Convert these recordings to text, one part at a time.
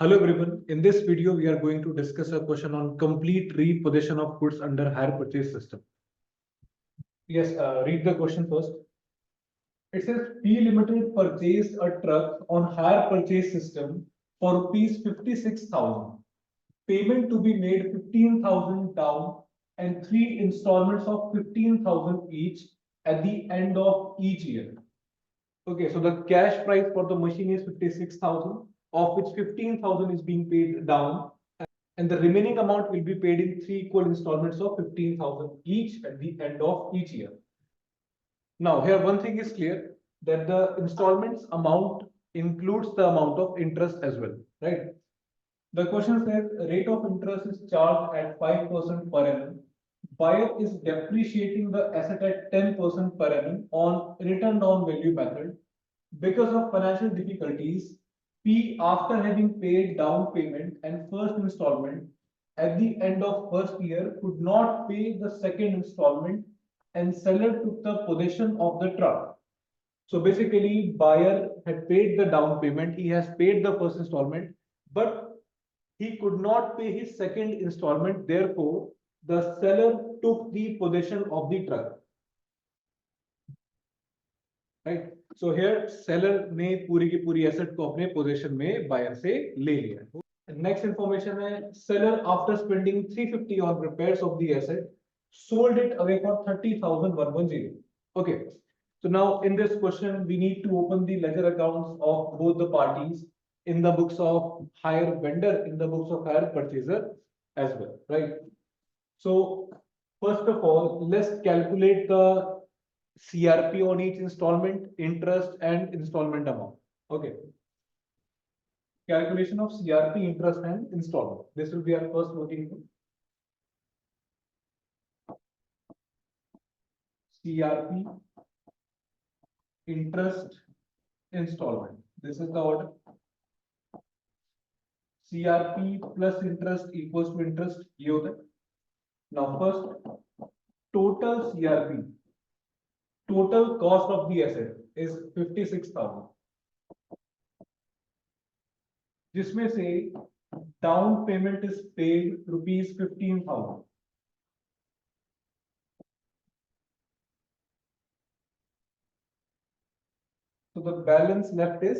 Hello everyone. In this video, we are going to discuss a question on complete repossession of goods under hire purchase system. Yes, read the question first. It says P Limited purchased a truck on hire purchase system for rupees 56,000. Payment to be made 15,000 down and 3 installments of 15,000 each at the end of each year. Okay, so the cash price for the machine is 56,000, of which 15,000 is being paid down, and the remaining amount will be paid in 3 equal installments of 15,000 each at the end of each year. Now, here one thing is clear, that the installments amount includes the amount of interest as well, right? The question says rate of interest is charged at 5% per annum. Buyer is depreciating the asset at 10% per annum on return down value method. Because of financial difficulties, P, after having paid down payment and first installment at the end of first year, could not pay the second installment, and seller took the possession of the truck. So basically, buyer had paid the down payment, he has paid the first installment, but he could not pay his second installment. Therefore, the seller took the possession of the truck. Right? So here seller ने पूरी की पूरी asset को अपने possession में buyer से ले लिया. Next information है seller after spending 350 on repairs of the asset sold it away for 30,110. Okay. So now in this question we need to open the ledger accounts of both the parties in the books of hire vendor, in the books of hire purchaser as well, right? So first of all, let's calculate the CRP on each installment, interest and installment amount. Okay. Calculation of CRP, interest and installment. This will be our first working group. CRP, interest, installment. This is the order. CRP plus interest equals to interest. ये होता है. Now first, total CRP, total cost of the asset is 56,000. जिसमें से down payment is paid rupees 15,000. So the balance left is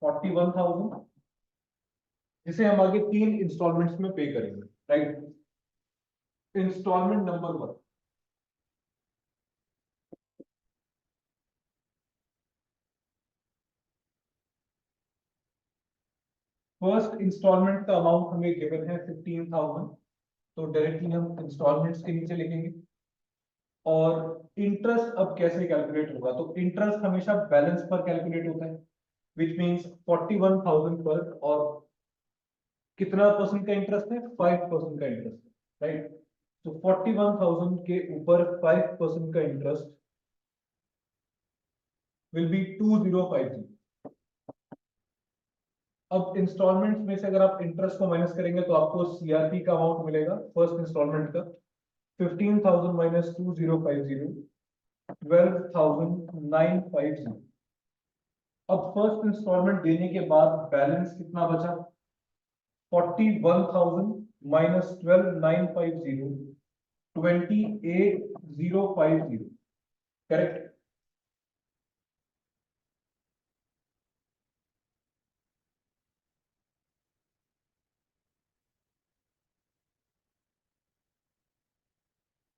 41,000, जिसे हम आगे 3 installments में पे करेंगे, right? Instalment number 1, first instalment का अमाउंट हमें गिवन है 15,000, तो डायरेक्टली हम इंस्टॉलमेंट्स के नीचे लिखेंगे. और इंटरेस्ट अब कैसे कैलकुलेट होगा? तो इंटरेस्ट हमेशा बैलेंस पर कैलकुलेट होता है, विच मींस 41,000 पर, और कितना परसेंट का इंटरेस्ट है? 5% का इंटरेस्ट, राइट? तो 41,000 के ऊपर 5% का इंटरेस्ट विल बी 2050. अब इंस्टॉलमेंट्स में से अगर आप इंटरेस्ट को माइनस करेंगे तो आपको सीआरपी का अमाउंट मिलेगा फर्स्ट इंस्टॉलमेंट का 15,000 माइनस 2050, 12,950. अब फर्स्ट इंस्टॉलमेंट देने के बाद बैलेंस कितना बचा? 41,000 माइनस 12,950, 28,050. करेक्ट?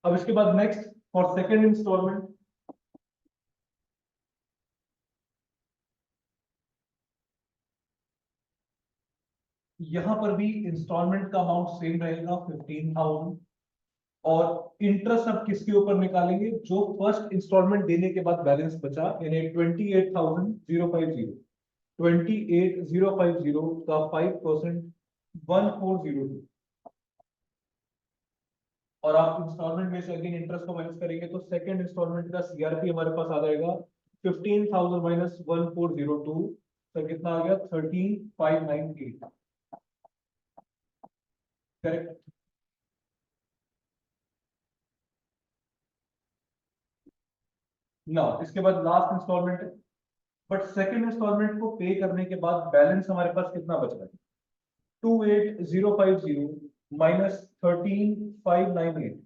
अब इसके बाद नेक्स्ट फॉर सेकेंड इंस्टॉलमेंट, यहां पर भी इंस्टॉलमेंट का अमाउंट सेम रहेगा 15,000, और इंटरेस्ट अब किसके ऊपर निकालेंगे? जो फर्स्ट इंस्टॉलमेंट देने के बाद बैलेंस बचा, यानी 28,050. 28,050 का 5% 1402. और आप इंस्टॉलमेंट में से अगेन इंटरेस्ट को माइनस करेंगे तो सेकंड इंस्टॉलमेंट का सीआरपी हमारे पास आ जाएगा 15,000 माइनस 1402, तो कितना आ गया? 13,598. करेक्ट? ना इसके बाद लास्ट इंस्टॉलमेंट है बट सेकेंड इंस्टॉलमेंट को पे करने के बाद बैलेंस हमारे पास कितना बच रहा है? 28050 माइनस 13598,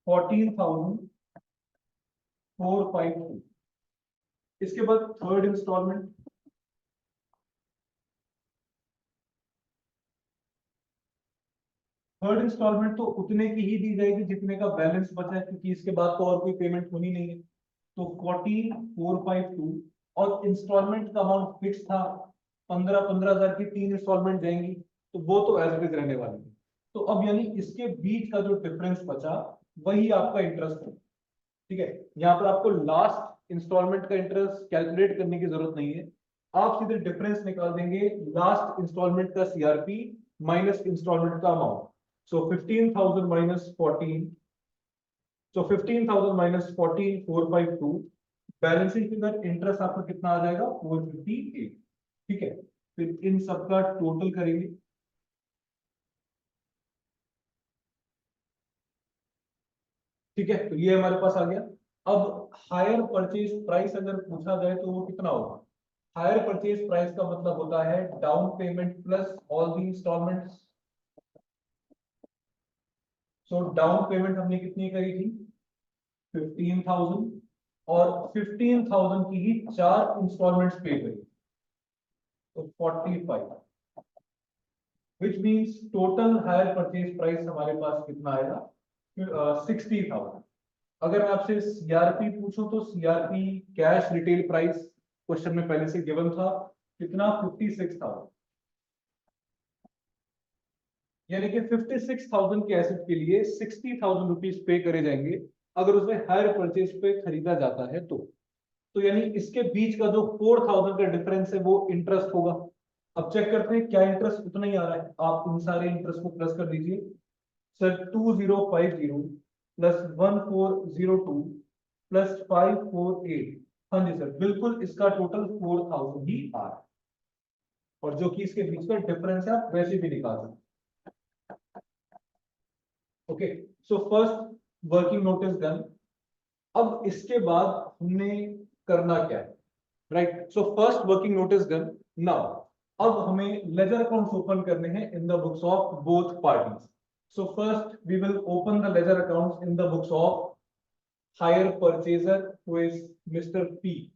14452। इसके बाद थर्ड इंस्टॉलमेंट, थर्ड इंस्टॉलमेंट तो उतने की ही दी जाएगी जितने का बैलेंस बचा है, क्योंकि इसके बाद तो और कोई पेमेंट होनी नहीं है। तो 14452, और इंस्टॉलमेंट का अमाउंट फिक्स था, 15,000 की 3 इंस्टॉलमेंट जाएंगी, तो वो तो एज इट इज रहने वाली है। तो अब यानी इसके बीच का जो डिफरेंस बचा वही आपका इंटरेस्ट है। ठीक है, यहाँ पर आपको लास्ट इंस्टॉलमेंट का इंटरेस्ट कैलकुलेट करने की जरूरत नहीं है, आप सीधे डिफरेंस निकाल देंगे लास्ट इंस्टॉलमेंट का सीआरपी माइनस इंस्टॉलमेंट का अमाउंट। सो 15,000 माइनस 14, सो 15,000 माइनस 14,452, बैलेंसिंग फिगर इंटरेस्ट आपका कितना आ जाएगा? 458। ठीक है, फिर इन सबका टोटल करेंगे। ठीक है, तो ये हमारे पास आ गया। अब हायर परचेज प्राइस अगर पूछा जाए तो वो कितना होगा? हायर परचेज प्राइस का मतलब होता है down payment plus all the instalments. So down payment हमने कितनी करी थी? 15,000, और 15,000 की ही 4 इंस्टॉलमेंट्स पे करी, तो 45, which means total hire purchase price हमारे पास कितना आएगा? 60,000। अगर मैं आपसे सीआरपी पूछूं तो CRP cash retail price question में पहले से गिवन था, कितना? 56,000। यानी कि 56,000 के एसेट के लिए 60,000 रुपीज पे करे जाएंगे अगर उसमें हायर परचेज पे खरीदा जाता है तो यानी इसके बीच का जो 4,000 का डिफरेंस है वो इंटरेस्ट होगा। अब चेक करते हैं क्या इंटरेस्ट उतना ही आ रहा है। आप इन सारे इंटरेस्ट को प्लस कर दीजिए। सर 2050 प्लस 1402 प्लस 548, हाँ जी सर बिल्कुल इसका टोटल 4,000 ही आ रहा है, और जो कि इसके बीच का डिफरेंस है आप वैसे भी निकाल सकते। Okay, so first working notice done. अब इसके बाद हमने करना क्या है? Right, so first working notice done. Now अब हमें लेजर अकाउंट्स ओपन करने हैं in the books of both parties. So first we will open the ledger accounts in the books of hire purchaser who is mister P.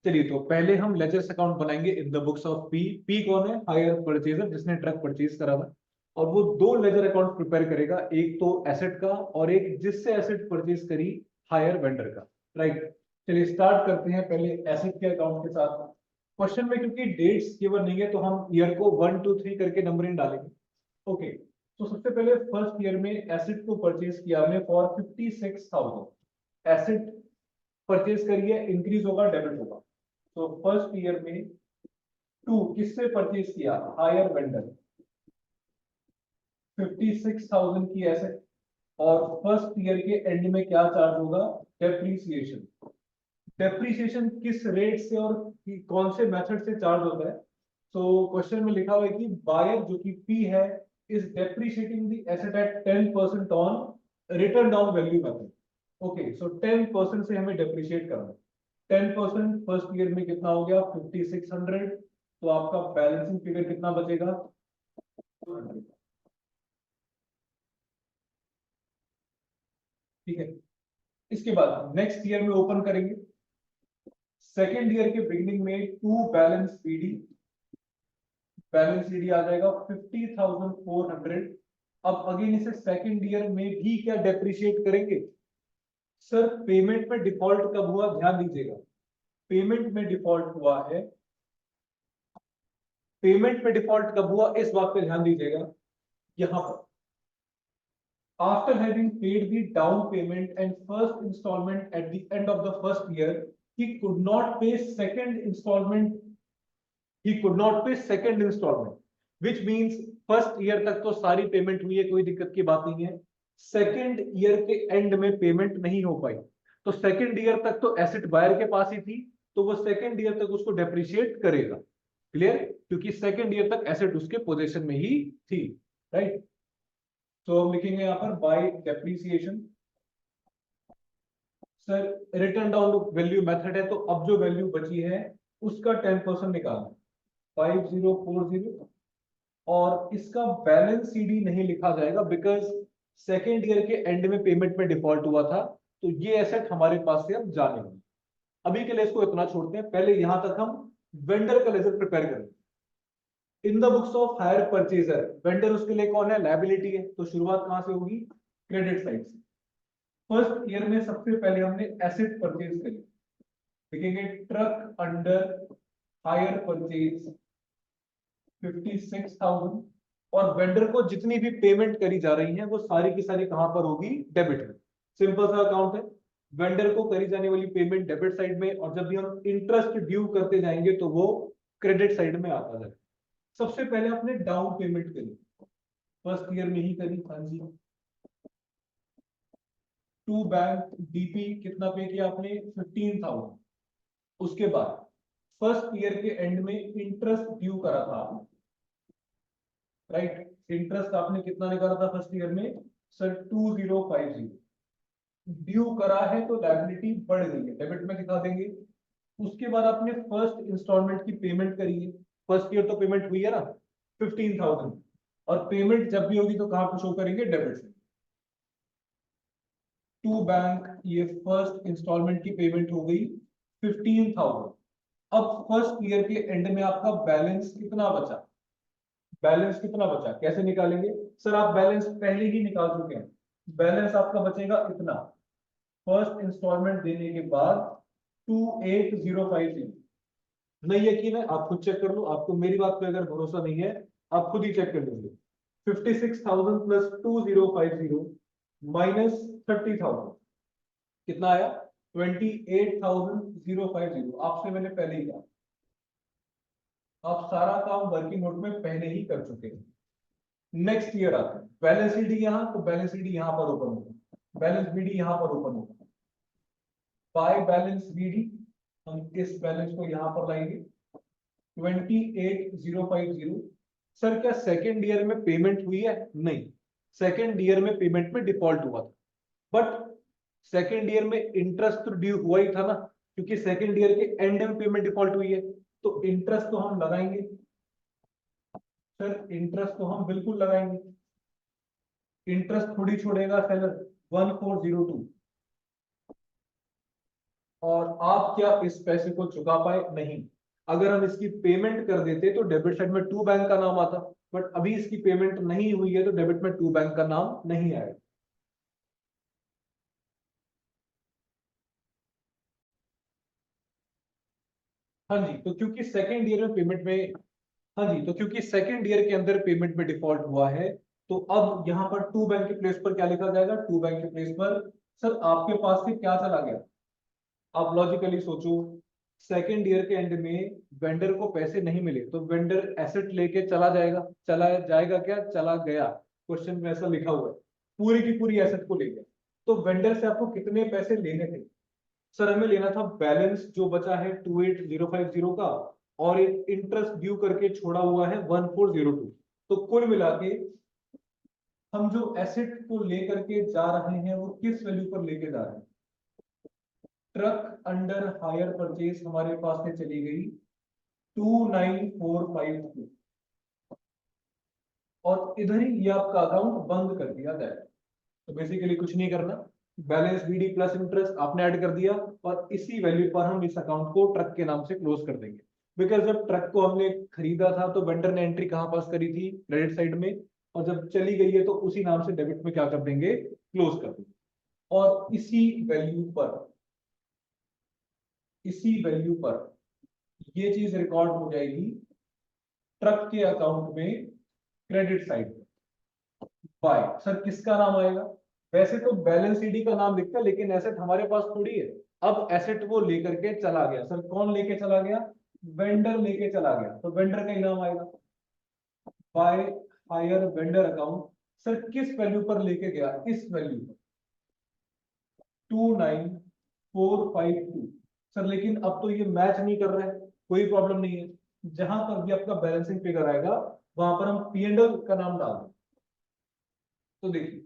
चलिए, तो पहले हम ledgers account बनाएंगे in the books of P. P कौन है? Higher purchaser, जिसने truck purchase करा हुआ, और वो 2 लेजर अकाउंट प्रिपेयर करेगा, एक तो एसेट का और एक जिससे एसेट परचेज करी हायर वेंडर का। राइट, चलिए स्टार्ट करते हैं पहले एसेट के अकाउंट के साथ। क्वेश्चन में क्योंकि डेट्स केवल नहीं है तो हम ईयर को 1 2 3 करके नंबरिंग डालेंगे। ओके, तो सबसे पहले फर्स्ट ईयर में एसेट को परचेज किया हमने फॉर 56,000। एसेट परचेज करिए, इंक्रीज होगा डेबिट होगा। तो फर्स्ट ईयर में 2 किससे परचेज किया? हायर वेंडर, 56,000 की एसेट। और फर्स्ट ईयर के एंड में क्या चार्ज होगा? डेप्रीसिएशन। डेप्रीसिएशन किस रेट से और कौन से मेथड से चार्ज होता है? तो क्वेश्चन में लिखा हुआ है कि बायर जो कि पी है is depreciating the asset at 10% on written down value method. Okay, so 10% से हमें डेप्रीशिएट करना है। 10% फर्स्ट ईयर में कितना हो गया? 5600। तो आपका बैलेंसिंग फिगर कितना बचेगा? 200। ठीक है, इसके बाद नेक्स्ट ईयर में ओपन करेंगे। सेकेंड ईयर के बिगिनिंग में to balance PD, balance PD आ जाएगा 50,400। अब अगेन इसे सेकेंड ईयर में भी क्या डेप्रिशिएट करेंगे? सर पेमेंट में डिफॉल्ट कब हुआ? ध्यान दीजिएगा, पेमेंट में डिफॉल्ट हुआ है। पेमेंट में डिफॉल्ट कब हुआ इस बात पे ध्यान दीजिएगा। यहां पर after having paid the down payment and first installment at the end of the first year, he could not pay second installment. He could not pay second installment, which means first year तक तो सारी payment हुई है, कोई दिक्कत की बात नहीं है। सेकेंड ईयर के एंड में पेमेंट नहीं हो पाई, तो सेकेंड ईयर तक तो एसेट बायर के पास ही थी, तो वो सेकेंड ईयर तक उसको डेप्रिशिएट करेगा। क्लियर? क्योंकि सेकेंड ईयर तक एसेट उसके पोजीशन में ही थी। राइट, तो हम लिखेंगे यहां पर bye depreciation. Sir return down value method है, तो अब जो वैल्यू बची है उसका 10% निकालना, 5040, और इसका बैलेंस सीडी नहीं लिखा जाएगा बिकॉज सेकेंड ईयर के एंड में पेमेंट में डिफॉल्ट हुआ था, तो ये एसेट हमारे पास से अब जाने वाली। अभी के लिए इसको इतना छोड़ते हैं, पहले यहां तक हम वेंडर का लेजर प्रिपेयर करें। In the books of hire purchaser, vendor उसके लिए कौन है, लायबिलिटी है, तो शुरुआत कहां से होगी, क्रेडिट साइड से। फर्स्ट ईयर में सबसे पहले हमने एसेट परचेज करी, लिखेंगे ट्रक अंडर हायर परचेज 56,000, और वेंडर को जितनी भी पेमेंट करी जा रही है वो सारी की सारी कहां पर होगी, डेबिट में। सिंपल सा अकाउंट है, वेंडर को करी जाने वाली पेमेंट डेबिट साइड में, और जब भी हम इंटरेस्ट ड्यू करते जाएंगे तो वो क्रेडिट साइड में आता जाएगा। सबसे पहले आपने डाउन पेमेंट करी, फर्स्ट ईयर में ही करी, हाँ जी, टू बैंक डीपी कितना पे किया आपने, 15,000। उसके बाद फर्स्ट ईयर के एंड में इंटरेस्ट ड्यू करा था, राइट, इंटरेस्ट आपने कितना निकाला था फर्स्ट ईयर में, सर 2050 ड्यू करा है, तो लायबिलिटी बढ़ गई है, डेबिट में दिखा देंगे। उसके बाद आपने फर्स्ट इंस्टॉलमेंट की पेमेंट करी है, फर्स्ट ईयर तो पेमेंट हुई है ना 15,000, और पेमेंट जब भी होगी तो कहां पर शो करेंगे, डेबिट से। टू बैंक, ये फर्स्ट इंस्टॉलमेंट की पेमेंट हो गई 15,000। अब फर्स्ट ईयर के एंड में आपका बैलेंस कितना बचा, बैलेंस कितना बचा कैसे निकालेंगे, सर आप बैलेंस पहले ही निकाल चुके हैं, बैलेंस आपका बचेगा इतना, फर्स्ट इंस्टॉलमेंट देने के बाद 28,050। नहीं यकीन है आप खुद चेक कर लो, आपको मेरी बात पे अगर भरोसा नहीं है आप खुद ही चेक कर लीजिए। 56,000 प्लस 2050 माइनस 30,000 कितना आया, 28,050। आपसे मैंने पहले ही कहा आप सारा काम वर्किंग नोट में पहले ही कर चुके हैं। नेक्स्ट ईयर आता है, बैलेंस शीट यहां, तो बैलेंस शीट यहां पर ओपन होगा, बैलेंस बीडी यहां पर ओपन होगा, बाय बैलेंस बीडी हम इस बैलेंस को यहां पर लाएंगे 28,050। सर क्या सेकेंड ईयर में पेमेंट हुई है, नहीं, सेकेंड ईयर में पेमेंट में डिफॉल्ट हुआ था, बट सेकेंड ईयर में इंटरेस्ट तो ड्यू हुआ ही था ना, क्योंकि सेकेंड ईयर के एंड में पेमेंट डिफॉल्ट हुई है, तो इंटरेस्ट तो हम लगाएंगे, सर इंटरेस्ट तो हम बिल्कुल लगाएंगे, इंटरेस्ट थोड़ी छोड़ेगा सेलर, 1402। और आप क्या इस पैसे को चुका पाए, नहीं, अगर हम इसकी पेमेंट कर देते तो डेबिट साइड में टू बैंक का नाम आता, बट अभी इसकी पेमेंट नहीं हुई है तो डेबिट में टू बैंक का नाम नहीं आएगा। हाँ जी, तो क्योंकि सेकेंड ईयर में पेमेंट में, हाँ जी, तो क्योंकि सेकेंड ईयर के अंदर पेमेंट में डिफॉल्ट हुआ है, तो अब यहाँ पर टू बैंक के प्लेस पर क्या लिखा जाएगा, टू बैंक के प्लेस पर सर आपके पास से क्या चला गया, आप लॉजिकली सोचो, सेकेंड ईयर के एंड में वेंडर को पैसे नहीं मिले तो वेंडर एसेट लेके चला जाएगा, चला जाएगा क्या, चला गया, क्वेश्चन में ऐसा लिखा हुआ है, पूरी की पूरी एसेट को ले गया। तो वेंडर से आपको कितने पैसे लेने थे, सर हमें लेना था बैलेंस जो बचा है 28,050 का, और इंटरेस्ट ड्यू करके छोड़ा हुआ है 1402, तो कुल मिला के हम जो एसेट को लेकर के जा रहे हैं वो किस वैल्यू पर लेके जा रहे हैं, ट्रक अंडर हायर परचेज हमारे पास से चली गई 29,452, और इधर ही ये आपका अकाउंट बंद कर दिया जाएगा। तो बेसिकली कुछ नहीं करना, बैलेंस बीडी प्लस इंटरेस्ट आपने ऐड कर दिया, और इसी वैल्यू पर हम इस अकाउंट को ट्रक के नाम से क्लोज कर देंगे। बिकॉज जब ट्रक को हमने खरीदा था तो वेंडर ने एंट्री कहां पास करी थी, क्रेडिट साइड में, और जब चली गई है तो उसी नाम से डेबिट में क्या कर देंगे, क्लोज कर देंगे। और इसी वैल्यू पर ये चीज रिकॉर्ड हो जाएगी ट्रक के अकाउंट में क्रेडिट साइड में, बाय सर किसका नाम आएगा, वैसे तो बैलेंस ईडी का नाम लिखता है लेकिन एसेट हमारे पास थोड़ी है, अब एसेट वो लेकर के चला गया, सर कौन लेके चला गया, वेंडर लेके चला गया, तो वेंडर का ही नाम आएगा, by hire vendor account, sir किस वैल्यू पर लेके गया, इस वैल्यू पर 29,452। सर लेकिन अब तो ये मैच नहीं कर रहा है, कोई प्रॉब्लम नहीं है, जहां पर भी आपका बैलेंसिंग फिगर आएगा वहां पर हम P&L का नाम डाल दें। तो देखिए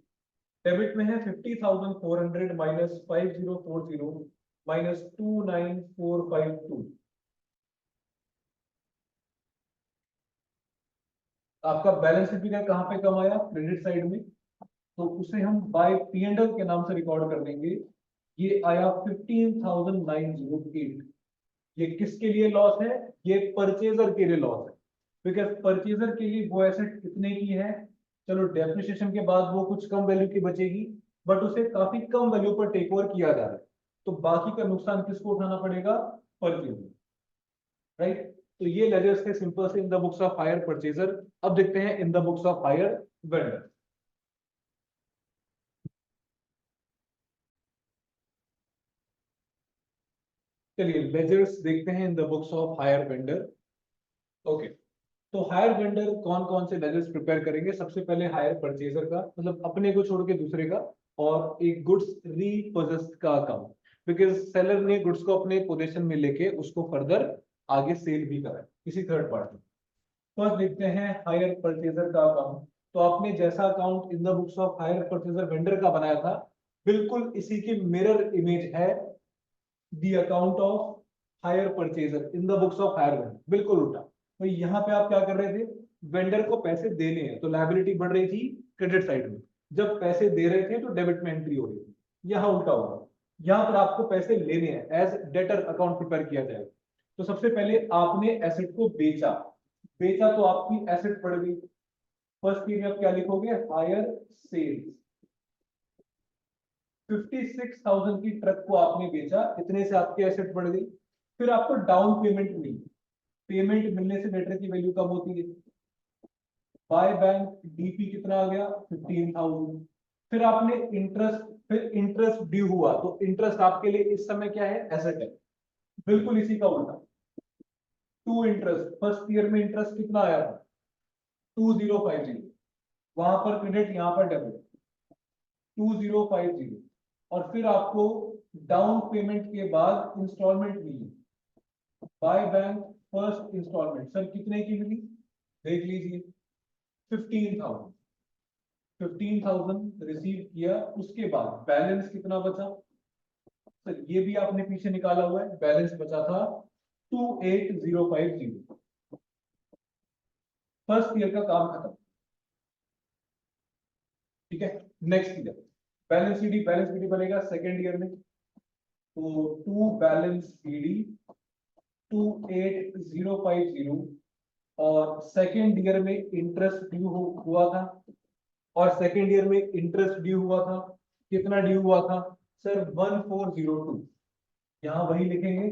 डेबिट में है 50,400 माइनस 5040 माइनस 29452। आपका बैलेंस फिगर कहाँ पे कम आया? क्रेडिट साइड में। तो उसे हम बाय पी एंड एल के नाम से रिकॉर्ड कर देंगे। ये आया 15,908। ये किसके लिए लॉस है? ये परचेजर के लिए लॉस है, बिकॉज परचेजर के लिए वो एसेट कितने की है? चलो डेप्रिसिएशन के बाद वो कुछ कम वैल्यू की बचेगी, बट उसे काफी कम वैल्यू पर टेक ओवर किया जा रहा है, तो बाकी का नुकसान किसको उठाना पड़ेगा? Purchaser, right. तो ये लेजर्स थे सिंपल से in the books of hire purchaser. अब देखते हैं in the books of hire vendor. चलिए लेजर्स देखते हैं in the books of hire vendor. Okay, तो हायर वेंडर कौन कौन से लेजर्स प्रिपेयर करेंगे? सबसे पहले हायर परचेजर का, मतलब अपने को छोड़ के दूसरे का, और एक गुड्स रीपोजेस्ड का अकाउंट, बिकॉज सेलर ने गुड्स को अपने पोजीशन में लेके उसको फर्दर आगे सेल भी करा है किसी थर्ड पार्टी। फर्स्ट देखते हैं हायर परचेजर का अकाउंट। तो आपने जैसा account in the books of hire purchaser vendor का बनाया था, बिल्कुल इसी की मिरर इमेज है the account of hire purchaser in the books of hire vendor, बिल्कुल उल्टा। तो यहाँ पे आप क्या कर रहे थे? वेंडर को पैसे देने हैं, तो लायबिलिटी बढ़ रही थी क्रेडिट साइड में। जब पैसे दे रहे थे तो डेबिट में एंट्री हो रही थी। यहाँ उल्टा होगा, यहाँ पर आपको पैसे लेने हैं, एज डेटर अकाउंट प्रिपेयर किया जाएगा। तो सबसे पहले आपने एसेट को बेचा, बेचा तो आपकी एसेट बढ़ गई। फर्स्ट ईयर में आप क्या लिखोगे? Higher sales. 56,000 की ट्रक को आपने बेचा, इतने से आपकी एसेट बढ़ गई। फिर आपको डाउन पेमेंट मिली, पेमेंट मिलने से डेटर की वैल्यू कम होती है। बाय बैंक डीपी कितना आ गया? 15,000। फिर आपने इंटरेस्ट, फिर इंटरेस्ट ड्यू हुआ, तो इंटरेस्ट आपके लिए इस समय क्या है? एसेट है। बिल्कुल इसी का उल्टा, टू इंटरेस्ट। फर्स्ट ईयर में इंटरेस्ट कितना आया था? 2050। वहां पर क्रेडिट, यहां पर डेबिट, 2050। और फिर आपको डाउन पेमेंट के बाद इंस्टॉलमेंट मिली, by bank first instalment. Sir कितने की मिली? देख लीजिए, 15,000। 15,000 रिसीव किया, उसके बाद बैलेंस कितना बचा? सर ये भी आपने पीछे निकाला हुआ है, बैलेंस बचा था 28,050। फर्स्ट ईयर का काम खत्म। ठीक है, नेक्स्ट ईयर बैलेंस शीट बनेगा सेकेंड ईयर में। तो टू बैलेंस पीडी 28,050, और सेकेंड ईयर में इंटरेस्ट ड्यू हुआ था, और सेकेंड ईयर में इंटरेस्ट ड्यू हुआ था। कितना ड्यू हुआ था? सर 1402। यहां वही लिखेंगे।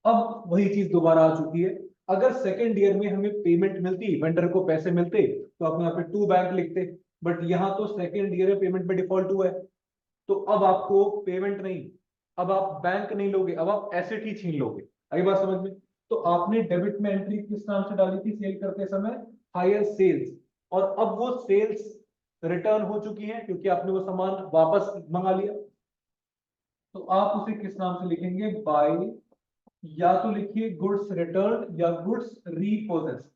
अब वही चीज दोबारा आ चुकी है। अगर सेकेंड ईयर में हमें पेमेंट मिलती, वेंडर को पैसे मिलते, तो आप यहाँ पे टू बैंक लिखते, बट यहाँ तो सेकेंड ईयर में पेमेंट में डिफॉल्ट हुआ है। तो अब आपको पेमेंट नहीं, अब आप बैंक नहीं लोगे, अब आप एसेट ही छीन लोगे। आई बात समझ में? तो आपने डेबिट में एंट्री किस नाम से डाली थी सेल करते समय? Hire sales. और अब वो सेल्स रिटर्न हो चुकी है, क्योंकि आपने वो सामान वापस मंगा लिया। तो आप उसे किस नाम से लिखेंगे? बाय, या तो लिखिए गुड्स रिटर्न या गुड्स रीपोजेस।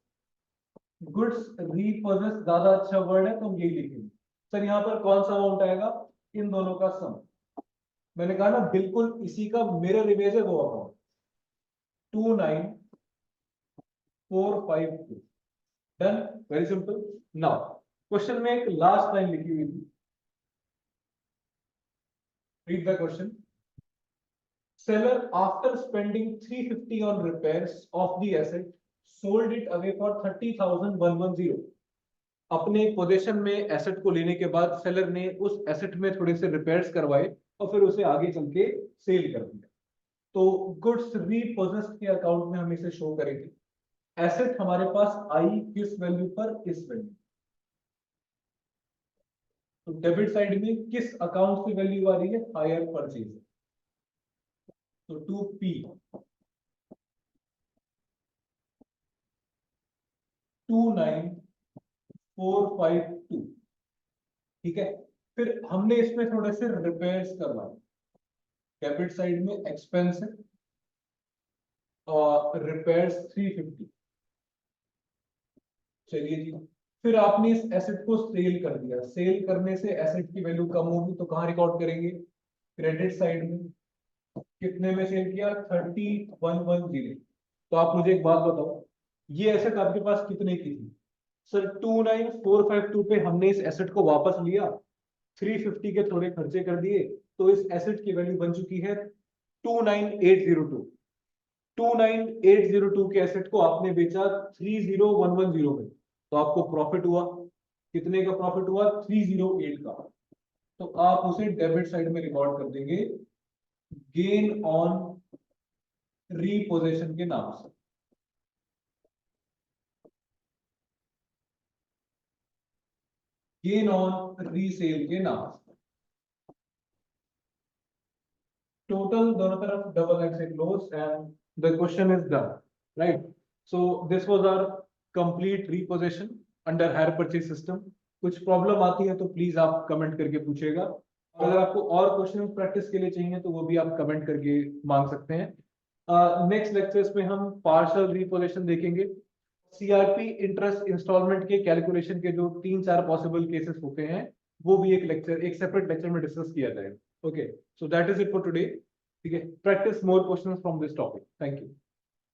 गुड्स रीपोजेस ज्यादा अच्छा वर्ड है, तो हम यही लिखेंगे। सर यहाँ पर कौन सा अमाउंट आएगा? इन दोनों का सम। मैंने कहा ना, बिल्कुल इसी का मिरर इमेज है वो account, 29,452। Done, very simple. Now question में एक लास्ट लाइन लिखी हुई थी, read the question. Seller, after spending 350 on repairs of the asset, sold it away for 30,110। अपने पोजीशन में एसेट को लेने के बाद सेलर ने उस एसेट में थोड़े से रिपेयर्स करवाए और फिर उसे आगे चल के सेल कर दिया। तो गुड्स रीपोजेस्ड के अकाउंट में हम इसे शो करेंगे। एसेट हमारे पास आई किस वैल्यू पर? इस वैल्यू। तो डेबिट साइड में किस अकाउंट से वैल्यू आ रही है? Hire purchase. तो 2P 29,452। ठीक है, फिर हमने इसमें थोड़े से रिपेयर्स करवाए। डेबिट साइड में एक्सपेंस है और रिपेयर्स 350। चलिए जी, फिर आपने इस एसेट को सेल कर दिया, सेल करने से एसेट की वैल्यू कम होगी तो कहाँ रिकॉर्ड करेंगे? क्रेडिट साइड में। कितने में सेल किया? 3110। तो आप मुझे एक बात बताओ, ये एसेट आपके पास कितने की थी? सर 29452 पे हमने इस एसेट को वापस लिया, 350 के थोड़े खर्चे कर दिए, तो इस एसेट की वैल्यू बन चुकी है 29802। 29802 के एसेट को आपने बेचा 30110 में, तो आपको प्रॉफिट हुआ। कितने का प्रॉफिट हुआ? 308 का। तो आप उसे डेबिट साइड में रिकॉर्ड कर देंगे गेन ऑन रीपोजिशन के नाम से। गेन ऑन रीसेल के नाम से। टोटल दोनों तरफ double x close and the question is done, right? So this was our complete repossession under hire purchase system. कुछ प्रॉब्लम आती है तो प्लीज आप कमेंट करके पूछेगा, और अगर आपको और क्वेश्चन प्रैक्टिस के लिए चाहिए तो वो भी आप कमेंट करके मांग सकते हैं। नेक्स्ट लेक्चर्स में हम पार्शियल रीपोजिशन देखेंगे। सीआरपी इंटरेस्ट इंस्टॉलमेंट के कैलकुलेशन के जो 3-4 पॉसिबल केसेस होते हैं, वो भी एक लेक्चर, एक सेपरेट लेक्चर में डिस्कस किया जाएगा। Okay, so that is it for today. ठीक है, practice more questions from this topic. Thank you.